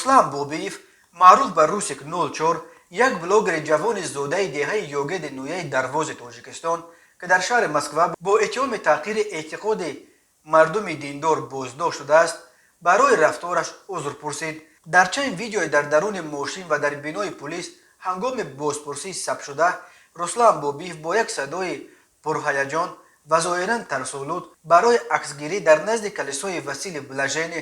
رسلان بوبیف معروف به روسیک 04 یک بلوگر جوان زوده دهه یوگد نویه دروازه تاجیکستان که در شهر مسکو با اتهام تغییر اعتقاد مردم دیندار بازداشت شده است برای رفتارش عذر پرسید. در چند ویدیو در درون ماشین و در بینای پلیس هنگام بازپرسی ثبت شده رسلان بوبیف با یک صدای پرهیجان و ظاهرا ترسالود برای عکسگیری در نزد کلیسای وسیل بلژن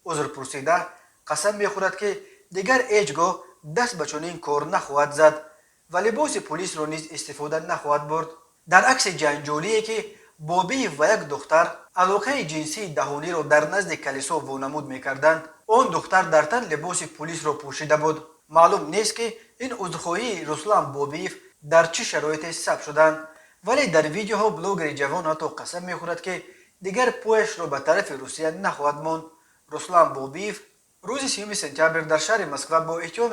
عذر پرسیده قسم میخورد که دیگر هیچگاه دست به چنین کار نخواهد زد و لباس پلیس را نیز استفاده نخواهد برد. در عکس جنجالی که بوبیف و یک دختر علاقه جنسی دهانی را در نزد کلیسا وانمود میکردند آن دختر در تن لباس پلیس را پوشیده بود. معلوم نیست که این عذرخواهی رسلان بوبیف در چه شرایطی ثبت شدند ولی در ویدیوها بلوگر جوان حتی قسم میخورد که دیگر پایش را به طرف روسیه نخواهد ماند. رسلان بوبیف روز 3 سپتامبر در شهر مسکو با اتهام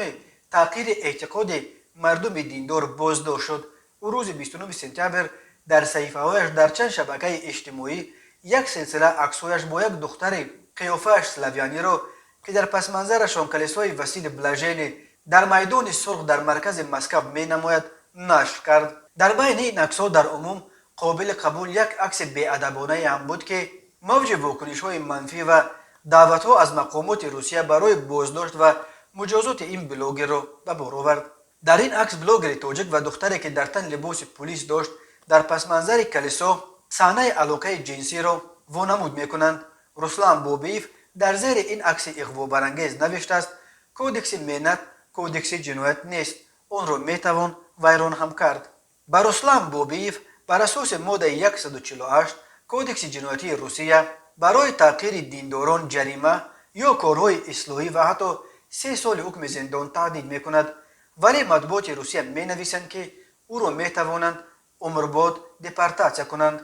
تغییر اعتقاد مردم دیندار بازداشت شد. او روز 29 سپتامبر در صحیفه‌هایش در چند شبکه اجتماعی یک سلسله عکس‌هایش با یک دختر قیافه‌اش سلاویانی را که در پس منظرشان کلیسای وسیل بلژن در میدان سرخ در مرکز مسکو می نماید نشر کرد. در بین این عکس‌ها در عموم قابل قبول یک عکس بی‌ادبانه هم بود که موج واکنش‌های منفی و دعوت‌ها از مقامات روسیه برای بازداشت و مجازات این بلوگر را به بار آورد. در این عکس بلوگر تاجیک و دختری که در تن لباس پلیس داشت در پس منظر کلیسا صحنه علاقه جنسی را وانمود می‌کنند. رسلان بوبیف در زیر این عکس اغوا برانگیز نوشته است کودکس مینت کودکس جنایت نیست، آن را میتوان ویران هم کرد. بر رسلان بوبیف بر اساس ماده 148 کودکس جنایتی روسیه برای تحقیر دینداران جریمه یا کارهای اصلاحی و حتی 3 سال حکم زندان تهدید میکند ولی مطبوعات روسیه می نویسند که او را میتوانند عمرباد دپارتاسیون کنند.